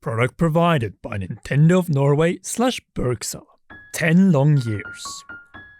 Product provided by Nintendo of Norway / Bergsala. 10 long years.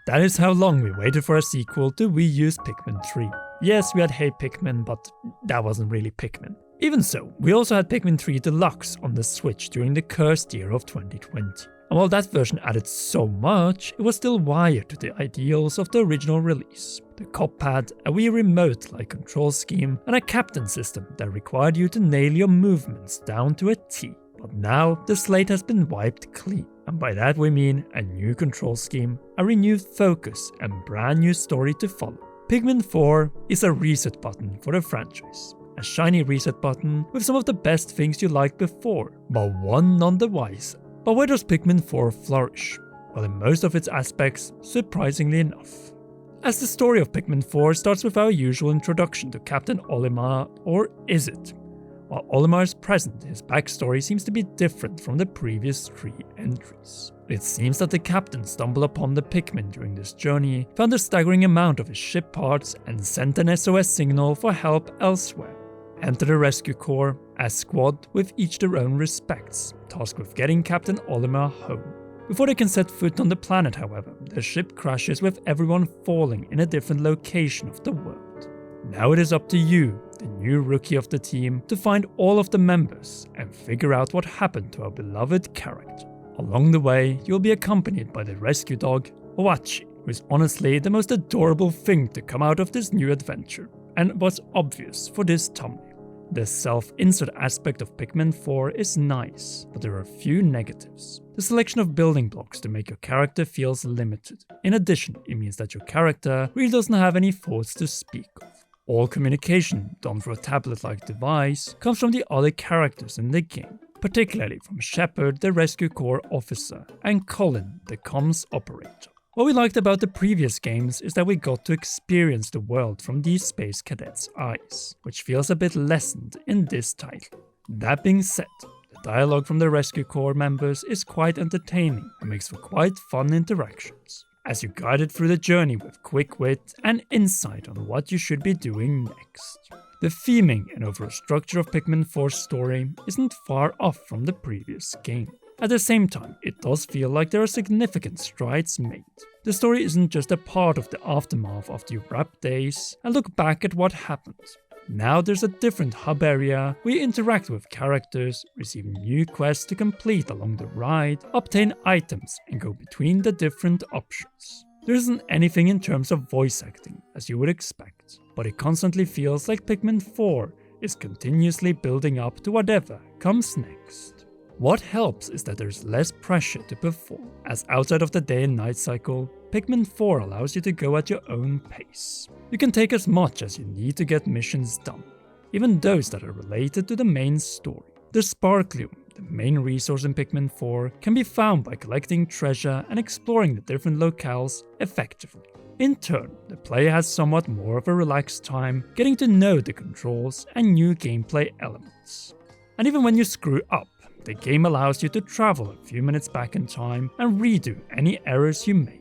That is how long we waited for a sequel to Wii U's Pikmin 3. Yes, we had Hey Pikmin, but that wasn't really Pikmin. Even so, we also had Pikmin 3 Deluxe on the Switch during the cursed year of 2020. And while that version added so much, it was still wired to the ideals of the original release. The cop pad, a Wii remote-like control scheme, and a captain system that required you to nail your movements down to a T. But now, the slate has been wiped clean. And by that we mean a new control scheme, a renewed focus, and brand new story to follow. Pikmin 4 is a reset button for the franchise. A shiny reset button with some of the best things you liked before, but one none the wiser. But where does Pikmin 4 flourish? Well, in most of its aspects, surprisingly enough. As the story of Pikmin 4 starts with our usual introduction to Captain Olimar, or is it? While Olimar is present, his backstory seems to be different from the previous 3 entries. It seems that the captain stumbled upon the Pikmin during this journey, found a staggering amount of his ship parts, and sent an SOS signal for help elsewhere. Enter the rescue corps, a squad with each their own respects, tasked with getting Captain Olimar home. Before they can set foot on the planet, however, the ship crashes with everyone falling in a different location of the world. Now it is up to you, the new rookie of the team, to find all of the members and figure out what happened to our beloved character. Along the way, you'll be accompanied by the rescue dog, Owachi, who is honestly the most adorable thing to come out of this new adventure, and was obvious for this thumbnail. The self-insert aspect of Pikmin 4 is nice, but there are a few negatives. The selection of building blocks to make your character feels limited. In addition, it means that your character really doesn't have any thoughts to speak of. All communication done through a tablet-like device comes from the other characters in the game, particularly from Shepard, the Rescue Corps officer, and Colin, the comms operator. What we liked about the previous games is that we got to experience the world from these space cadets' eyes, which feels a bit lessened in this title. That being said, the dialogue from the Rescue Corps members is quite entertaining and makes for quite fun interactions, as you're guided through the journey with quick wit and insight on what you should be doing next. The theming and overall structure of Pikmin 4's story isn't far off from the previous game. At the same time, it does feel like there are significant strides made. The story isn't just a part of the aftermath after you wrap days and look back at what happened. Now there's a different hub area where you interact with characters, receive new quests to complete along the ride, obtain items, and go between the different options. There isn't anything in terms of voice acting, as you would expect, but it constantly feels like Pikmin 4 is continuously building up to whatever comes next. What helps is that there's less pressure to perform, as outside of the day and night cycle, Pikmin 4 allows you to go at your own pace. You can take as much as you need to get missions done, even those that are related to the main story. The Sparklium, the main resource in Pikmin 4, can be found by collecting treasure and exploring the different locales effectively. In turn, the player has somewhat more of a relaxed time getting to know the controls and new gameplay elements. And even when you screw up, the game allows you to travel a few minutes back in time and redo any errors you made.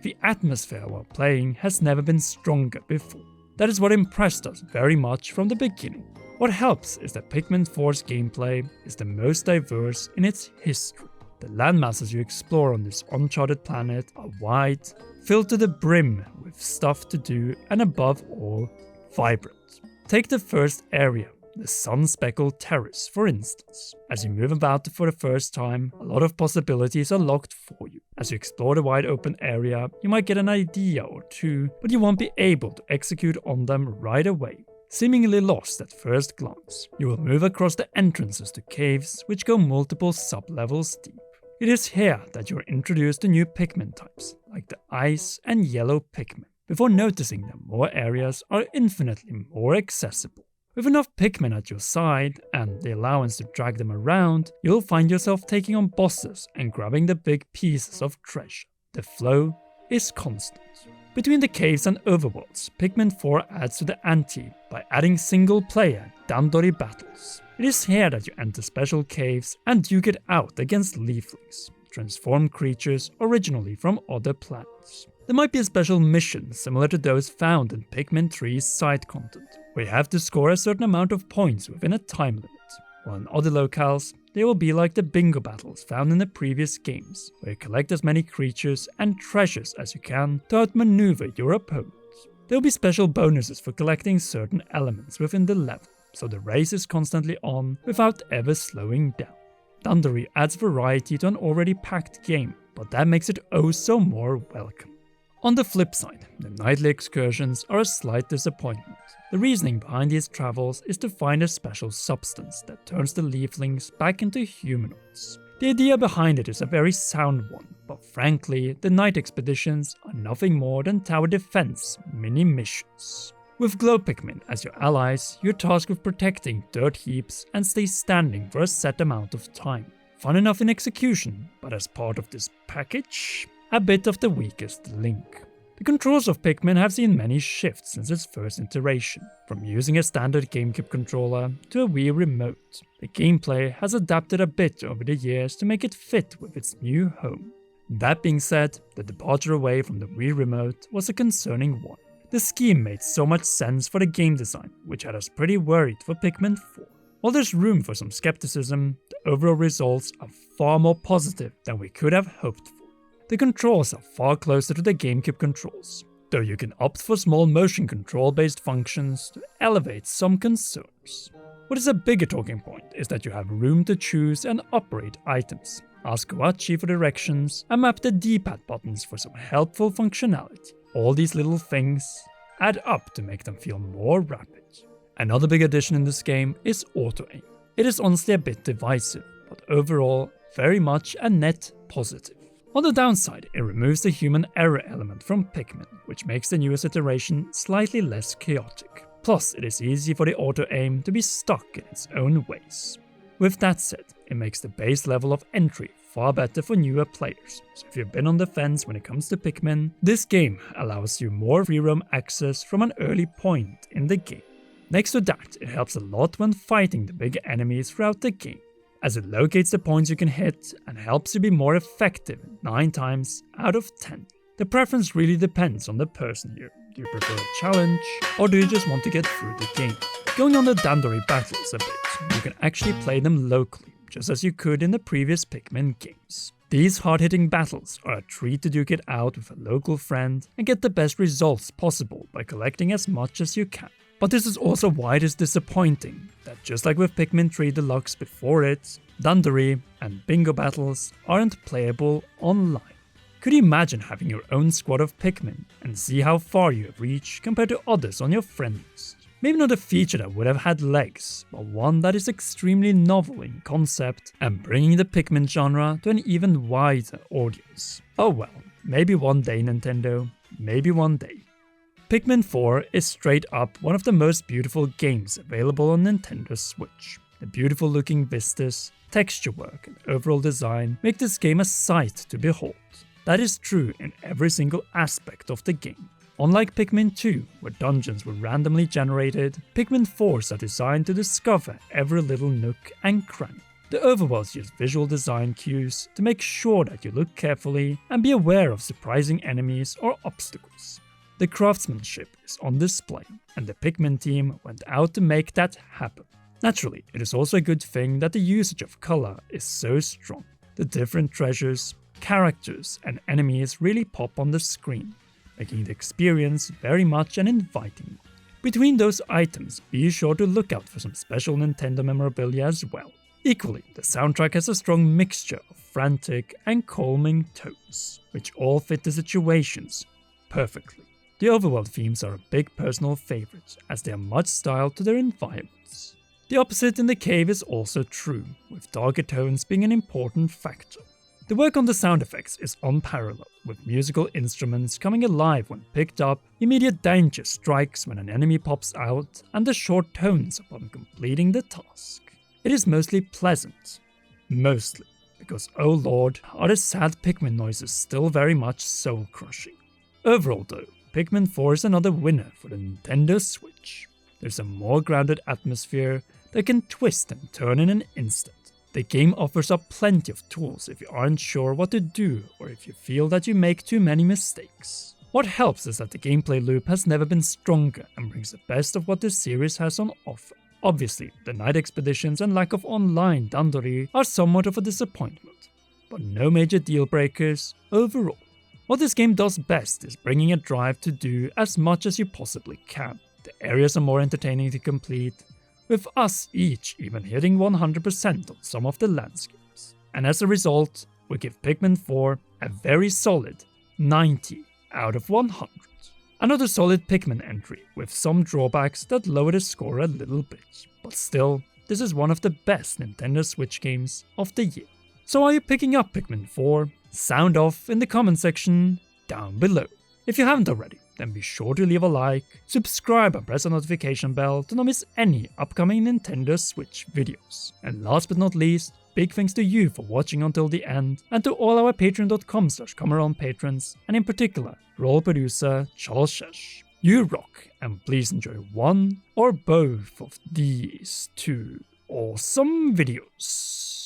The atmosphere while playing has never been stronger before. That is what impressed us very much from the beginning. What helps is that Pikmin 4's gameplay is the most diverse in its history. The landmasses you explore on this uncharted planet are wide, filled to the brim with stuff to do, and above all, vibrant. Take the first area, the sun-speckled terrace, for instance. As you move about for the first time, a lot of possibilities are locked for you. As you explore the wide open area, you might get an idea or two, but you won't be able to execute on them right away. Seemingly lost at first glance, you will move across the entrances to caves which go multiple sub-levels deep. It is here that you are introduced to new Pikmin types, like the ice and yellow Pikmin, before noticing that more areas are infinitely more accessible. With enough Pikmin at your side, and the allowance to drag them around, you'll find yourself taking on bosses and grabbing the big pieces of treasure. The flow is constant. Between the caves and overworlds, Pikmin 4 adds to the ante by adding single-player dandori battles. It is here that you enter special caves and duke it out against leaflings, transformed creatures originally from other planets. There might be a special mission similar to those found in Pikmin 3's side content, where you have to score a certain amount of points within a time limit. while in other locales, they will be like the bingo battles found in the previous games, where you collect as many creatures and treasures as you can to outmaneuver your opponent. There will be special bonuses for collecting certain elements within the level, so the race is constantly on without ever slowing down. Dandori adds variety to an already packed game, but that makes it oh so more welcome. On the flip side, the nightly excursions are a slight disappointment. The reasoning behind these travels is to find a special substance that turns the leaflings back into humanoids. The idea behind it is a very sound one, but frankly, the night expeditions are nothing more than tower defense mini-missions. With glow Pikmin as your allies, you're tasked with protecting dirt heaps and stay standing for a set amount of time. Fun enough in execution, but as part of this package, a bit of the weakest link. The controls of Pikmin have seen many shifts since its first iteration, from using a standard GameCube controller to a Wii remote. The gameplay has adapted a bit over the years to make it fit with its new home. That being said, the departure away from the Wii remote was a concerning one. The scheme made so much sense for the game design, which had us pretty worried for Pikmin 4. While there's room for some skepticism, the overall results are far more positive than we could have hoped for. The controls are far closer to the GameCube controls, though you can opt for small motion control based functions to elevate some concerns. What is a bigger talking point is that you have room to choose and operate items, ask Koachi for directions, and map the D-pad buttons for some helpful functionality. All these little things add up to make them feel more rapid. Another big addition in this game is auto-aim. It is honestly a bit divisive, but overall very much a net positive. On the downside, it removes the human error element from Pikmin, which makes the newest iteration slightly less chaotic. Plus, it is easy for the auto-aim to be stuck in its own ways. With that said, it makes the base level of entry far better for newer players, so if you've been on the fence when it comes to Pikmin, this game allows you more free roam access from an early point in the game. Next to that, it helps a lot when fighting the bigger enemies throughout the game, as it locates the points you can hit and helps you be more effective 9 times out of 10. The preference really depends on the person here. Do you prefer a challenge, or do you just want to get through the game? Going on the dandori battles a bit, you can actually play them locally, just as you could in the previous Pikmin games. These hard-hitting battles are a treat to duke it out with a local friend and get the best results possible by collecting as much as you can. But this is also why it is disappointing that just like with Pikmin 3 Deluxe before it, dandori and bingo battles aren't playable online. Could you imagine having your own squad of Pikmin and see how far you have reached compared to others on your friend list? Maybe not a feature that would have had legs, but one that is extremely novel in concept and bringing the Pikmin genre to an even wider audience. Oh well, maybe one day Nintendo, maybe one day. Pikmin 4 is straight up one of the most beautiful games available on Nintendo Switch. The beautiful looking vistas, texture work and overall design make this game a sight to behold. That is true in every single aspect of the game. Unlike Pikmin 2, where dungeons were randomly generated, Pikmin 4s are designed to discover every little nook and cranny. The overworlds use visual design cues to make sure that you look carefully and be aware of surprising enemies or obstacles. The craftsmanship is on display, and the Pikmin team went out to make that happen. Naturally, it is also a good thing that the usage of color is so strong. The different treasures, characters, and enemies really pop on the screen, making the experience very much an inviting one. Between those items, be sure to look out for some special Nintendo memorabilia as well. Equally, the soundtrack has a strong mixture of frantic and calming tones, which all fit the situations perfectly. The overworld themes are a big personal favorite, as they are much styled to their environments. The opposite in the cave is also true, with darker tones being an important factor. The work on the sound effects is unparalleled, with musical instruments coming alive when picked up, immediate danger strikes when an enemy pops out, and the short tones upon completing the task. It is mostly pleasant. Mostly, because oh lord, are the sad Pikmin noises still very much soul-crushing. Overall though, Pikmin 4 is another winner for the Nintendo Switch. There's a more grounded atmosphere that can twist and turn in an instant. The game offers up plenty of tools if you aren't sure what to do or if you feel that you make too many mistakes. What helps is that the gameplay loop has never been stronger and brings the best of what this series has on offer. Obviously, the night expeditions and lack of online dandori are somewhat of a disappointment, but no major deal breakers overall. What this game does best is bringing a drive to do as much as you possibly can. The areas are more entertaining to complete, with us each even hitting 100% on some of the landscapes. And as a result, we give Pikmin 4 a very solid 90 out of 100. Another solid Pikmin entry, with some drawbacks that lower the score a little bit, but still, this is one of the best Nintendo Switch games of the year. So are you picking up Pikmin 4? Sound off in the comment section down below. If you haven't already, then be sure to leave a like, subscribe and press the notification bell to not miss any upcoming Nintendo Switch videos. And last but not least, big thanks to you for watching until the end, and to all our patreon.com/Comeron patrons, and in particular, role producer Charles Shesh. You rock, and please enjoy one or both of these two awesome videos.